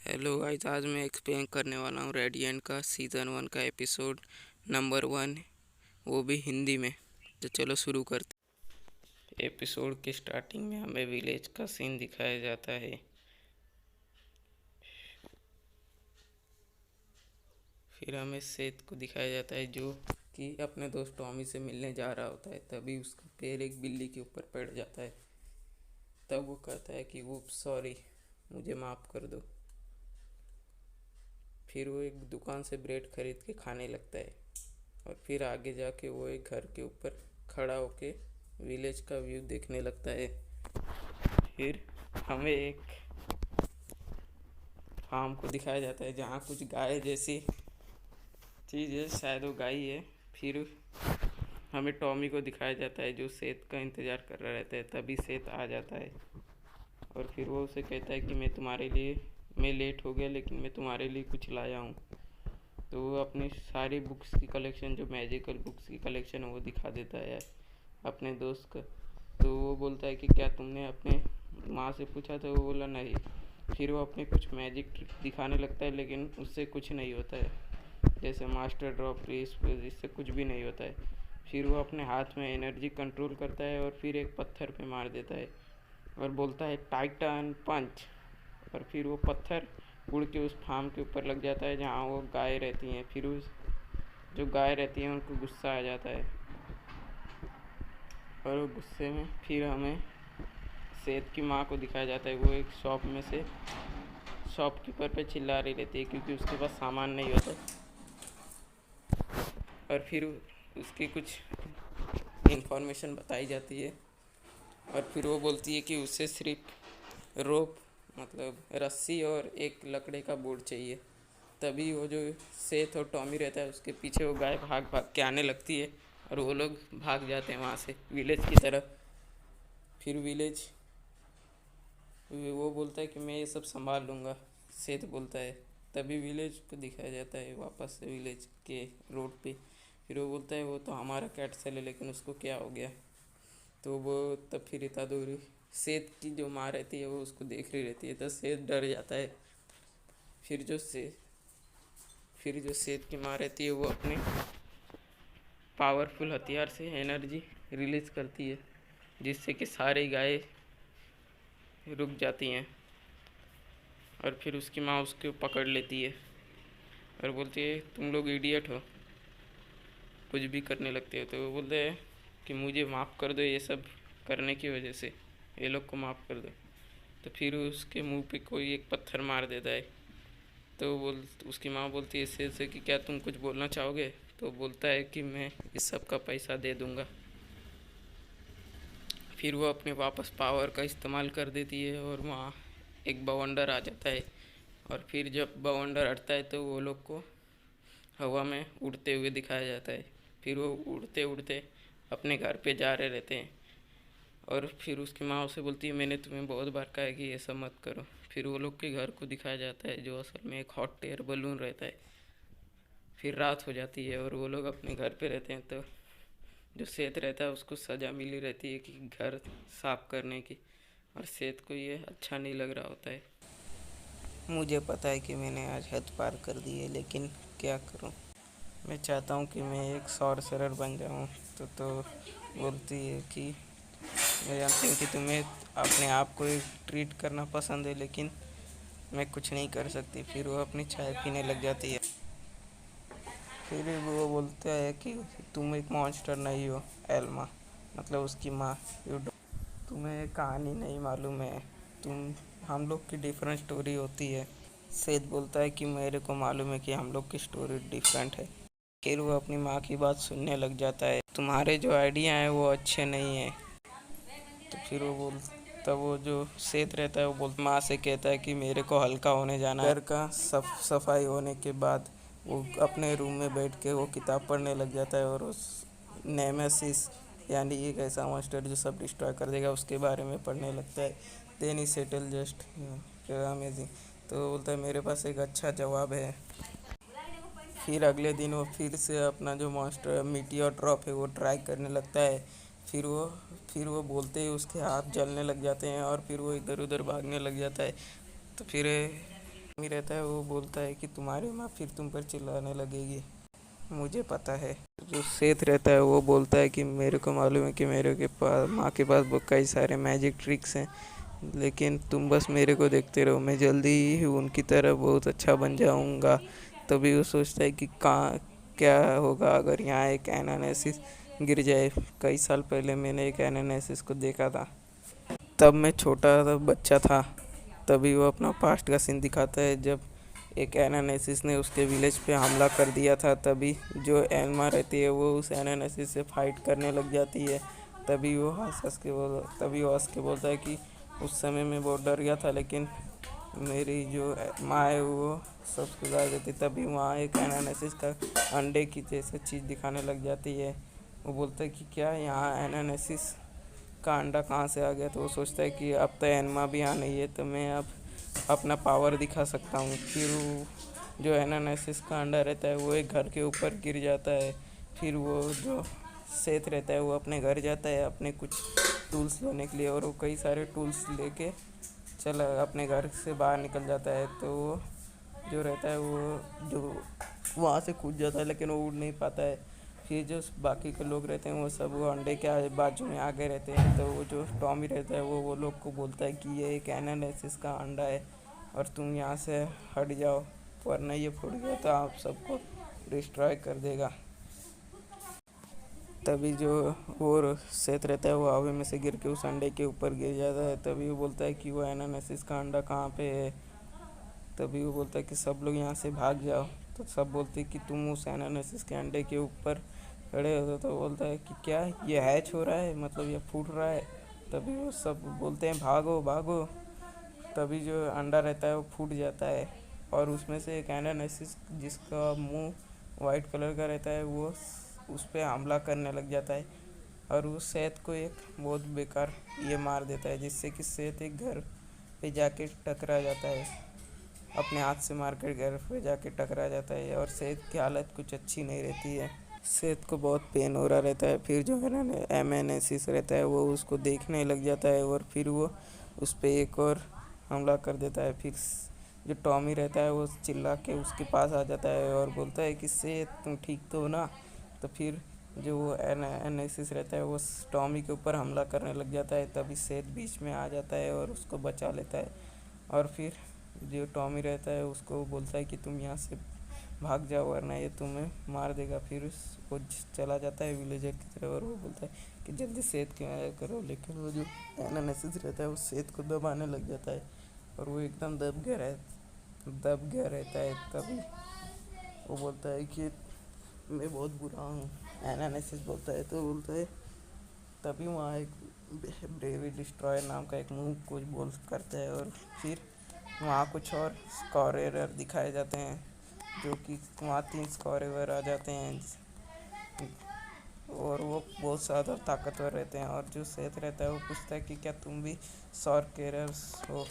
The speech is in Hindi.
हेलो गाइस, आज मैं एक्सप्लेन करने वाला हूँ रेडिएंट का सीज़न 1 का एपिसोड नंबर 1, वो भी हिंदी में। तो चलो शुरू करते। एपिसोड के स्टार्टिंग में हमें विलेज का सीन दिखाया जाता है। फिर हमें सेथ को दिखाया जाता है जो कि अपने दोस्त टॉमी से मिलने जा रहा होता है। तभी उसका पैर एक बिल्ली के ऊपर पड़ जाता है। तब वो कहता है कि वो सॉरी, मुझे माफ़ कर दो। फिर वो एक दुकान से ब्रेड खरीद के खाने लगता है और फिर आगे जाके वो एक घर के ऊपर खड़ा होके विलेज का व्यू देखने लगता है। फिर हमें एक फार्म को दिखाया जाता है जहाँ कुछ गाय जैसी चीज़ है, शायद वो गाय है। फिर हमें टॉमी को दिखाया जाता है जो सेठ का इंतज़ार कर रहा रहता है। तभी सेठ आ जाता है और फिर वो उसे कहता है कि मैं लेट हो गया लेकिन मैं तुम्हारे लिए कुछ लाया हूँ। तो वो अपनी सारी बुक्स की कलेक्शन, जो मैजिकल बुक्स की कलेक्शन है, वो दिखा देता है अपने दोस्त को। तो वो बोलता है कि क्या तुमने अपने माँ से पूछा? तो वो बोला नहीं। फिर वो अपने कुछ मैजिक ट्रिक दिखाने लगता है लेकिन उससे कुछ नहीं होता है, जैसे मास्टर ड्रॉप, इससे कुछ भी नहीं होता है। फिर वो अपने हाथ में एनर्जी कंट्रोल करता है और फिर एक पत्थर पे मार देता है और बोलता है टाइटन पंच। और फिर वो पत्थर उड़ के उस फार्म के ऊपर लग जाता है जहाँ वो गाय रहती हैं। फिर उस जो गाय रहती हैं उनको गुस्सा आ जाता है और वो गुस्से में फिर हमें सेठ की माँ को दिखाया जाता है। वो एक शॉप में से शॉपकीपर पे चिल्ला रही रहती है क्योंकि उसके पास सामान नहीं होता। और फिर उसकी कुछ इंफॉर्मेशन बताई जाती है और फिर वो बोलती है कि उसे सिर्फ रोप, मतलब रस्सी और एक लकड़े का बोर्ड चाहिए। तभी वो जो सेठ और टॉमी रहता है उसके पीछे वो गाय भाग भाग के आने लगती है और वो लोग भाग जाते हैं वहाँ से विलेज की तरफ। फिर विलेज वो बोलता है कि मैं ये सब संभाल लूँगा, सेठ बोलता है। तभी विलेज को दिखाया जाता है वापस से विलेज के रोड पे। फिर वो बोलता है वो तो हमारा कैट सेल है लेकिन उसको क्या हो गया। तो वो तब फिर इतना दूर सेठ की जो माँ रहती है वो उसको देख रही रहती है, तो सेठ डर जाता है। फिर जो से फिर जो सेठ की माँ रहती है वो अपने पावरफुल हथियार से एनर्जी रिलीज करती है जिससे कि सारी गाय रुक जाती हैं। और फिर उसकी माँ उसको पकड़ लेती है और बोलती है तुम लोग इडियट हो, कुछ भी करने लगते हो। तो वो बोलते हैं कि मुझे माफ़ कर दो, ये सब करने की वजह से ये लोग को माफ़ कर दो। तो फिर उसके मुंह पे कोई एक पत्थर मार देता है। तो उसकी माँ बोलती है इससे से कि क्या तुम कुछ बोलना चाहोगे? तो बोलता है कि मैं इस सब का पैसा दे दूँगा। फिर वो अपने वापस पावर का इस्तेमाल कर देती है और वहाँ एक बवंडर आ जाता है। और फिर जब बवंडर हटता है तो वो लोग को हवा में उड़ते हुए दिखाया जाता है। फिर वो उड़ते उड़ते अपने घर पे जा रहे रहते हैं और फिर उसकी माँ उसे बोलती है मैंने तुम्हें बहुत बार कहा है कि ये सब मत करो। फिर वो लोग के घर को दिखाया जाता है जो असल में एक हॉट एयर बलून रहता है। फिर रात हो जाती है और वो लोग अपने घर पे रहते हैं। तो जो सेठ रहता है उसको सज़ा मिली रहती है कि घर साफ करने की, और सेठ को ये अच्छा नहीं लग रहा होता है। मुझे पता है कि मैंने आज हद पार कर दी है लेकिन क्या करूं, मैं चाहता हूं कि मैं एक सॉर्सरर बन जाऊं। तो बोलती है कि मैं जानती हूँ कि तुम्हें अपने आप को ट्रीट करना पसंद है लेकिन मैं कुछ नहीं कर सकती। फिर वो अपनी चाय पीने लग जाती है। फिर वो बोलता है कि तुम एक मॉन्स्टर नहीं हो एल्मा, मतलब उसकी माँ। तुम्हें कहानी नहीं मालूम है, तुम हम लोग की डिफरेंट स्टोरी होती है। सेठ बोलता है कि मेरे को मालूम है कि हम लोग की स्टोरी डिफरेंट है। फिर वो अपनी माँ की बात सुनने लग जाता है, तुम्हारे जो आइडिया हैं वो अच्छे नहीं हैं। तो फिर तब वो जो सेठ रहता है वो माँ से कहता है कि मेरे को हल्का होने जाना है। घर का सफाई होने के बाद वो अपने रूम में बैठ के वो किताब पढ़ने लग जाता है और उस नेमेसिस, यानी एक ऐसा मास्टर जो सब डिस्ट्रॉय कर देगा, उसके बारे में पढ़ने लगता है। देन ही सेटल जस्ट अमेजिंग। तो बोलता है मेरे पास एक अच्छा जवाब है। फिर अगले दिन वो फिर से अपना जो मॉन्स्टर मीटियोर ड्रॉप है वो ट्राई करने लगता है। फिर वो फिर वो बोलते ही उसके हाथ जलने लग जाते हैं और फिर वो इधर उधर भागने लग जाता है। तो फिर रहता है वो बोलता है कि तुम्हारी माँ फिर तुम पर चिल्लाने लगेगी, मुझे पता है। जो सेठ रहता है वो बोलता है कि मेरे को मालूम है कि मेरे के पास माँ के पास बहुत कई सारे मैजिक ट्रिक्स हैं, लेकिन तुम बस मेरे को देखते रहो, मैं जल्दी ही उनकी तरह बहुत अच्छा बन जाऊंगा। तभी वो सोचता है कि कहाँ क्या होगा अगर यहाँ एक एनालिसिस गिर जाए। कई साल पहले मैंने एक एनालिसिस को देखा था, तब मैं छोटा बच्चा था। तभी वो अपना पास्ट का सीन दिखाता है जब एक एनालिसिस ने उसके विलेज पे हमला कर दिया था। तभी जो एल्मा रहती है वो उस एनालिसिस से फाइट करने लग जाती है। तभी वो हंस के बोलता है कि उस समय मैं बहुत डर गया था, लेकिन मेरी जो माँ है वो सब सुधार देती। तभी वहाँ एक एनालिसिस का अंडे की जैसे चीज़ दिखाने लग जाती है। वो बोलता है कि क्या यहाँ एनालिसिस का अंडा कहाँ से आ गया। तो वो सोचता है कि अब तो एनमा भी यहाँ नहीं है, तो मैं अब अपना पावर दिखा सकता हूँ। फिर वो जो एनालिसिस का अंडा रहता है वो एक घर के ऊपर गिर जाता है। फिर वो जो सेठ रहता है वो अपने घर जाता है अपने कुछ टूल्स लेने के लिए, और वो कई सारे टूल्स लेके चला अपने घर से बाहर निकल जाता है। तो वो जो रहता है वो जो वहाँ से कूद जाता है, लेकिन वो उड़ नहीं पाता है। फिर जो बाकी के लोग रहते हैं वो सब वो अंडे के बाजू में आगे रहते हैं। तो वो जो टॉमी रहता है वो लोग को बोलता है कि ये एक एनालिसिस का अंडा है और तुम यहाँ से हट जाओ, वरना ये फूट गया तो आप सबको डिस्ट्रॉय कर देगा। तभी जो वो सेठ रहता है वो हवा में से गिर के उस अंडे के ऊपर गिर जाता है। तभी वो बोलता है कि वो एनालिसिस का अंडा कहाँ पे है। तभी वो बोलता है कि सब लोग यहाँ से भाग जाओ। तो सब बोलते हैं कि तुम उस एनालिसिस के अंडे के ऊपर खड़े हो। तो बोलता है कि क्या ये हैच हो रहा है, मतलब ये फूट रहा है। तभी वो सब बोलते हैं भागो भागो। तभी जो अंडा रहता है वो फूट जाता है और उसमें से एक एनालिसिस जिसका मुंह वाइट कलर का रहता है वो उस पर हमला करने लग जाता है और उस सेठ को एक बहुत बेकार ये मार देता है, जिससे कि सेठ एक घर पे जाके टकरा जाता है, अपने हाथ से मार कर घर पे जाके टकरा जाता है और सेठ की हालत कुछ अच्छी नहीं रहती है। सेठ को बहुत पेन हो रहा रहता है। फिर जो है ना एमएनएसिस रहता है वो उसको देखने लग जाता है और फिर वो उस पर एक और हमला कर देता है। फिर जो टॉमी रहता है वो चिल्ला के उसके पास आ जाता है और बोलता है कि सेठ तुम ठीक तो हो ना। तो फिर जो वो एनालिसिस रहता है वो टॉमी के ऊपर हमला करने लग जाता है। तभी सेठ बीच में आ जाता है और उसको बचा लेता है और फिर जो टॉमी रहता है उसको बोलता है कि तुम यहाँ से भाग जाओ वरना ये तुम्हें मार देगा। फिर वो चला जाता है विलेजर की तरफ और वो बोलता है कि जल्दी सेठ की आया करो, लेकिन वो जो एनालिसिस रहता है वो सेठ को दबाने लग जाता है और वो एकदम दब गया रहता है। तभी वो बोलता है कि मैं बहुत बुरा हूँ, एनालिसिस बोलता है। तो बोलता है तभी वहाँ एक ब्रेवी डिस्ट्रॉयर नाम का एक मूव कुछ बोल करता है और फिर वहाँ कुछ और स्कॉरेर दिखाए जाते हैं, जो कि वहाँ 3 स्कॉरेर आ जाते हैं और वो बहुत ज़्यादा ताकतवर रहते हैं। और जो सेठ रहता है वो पूछता है कि क्या तुम भी स्कॉरेरर्स हो।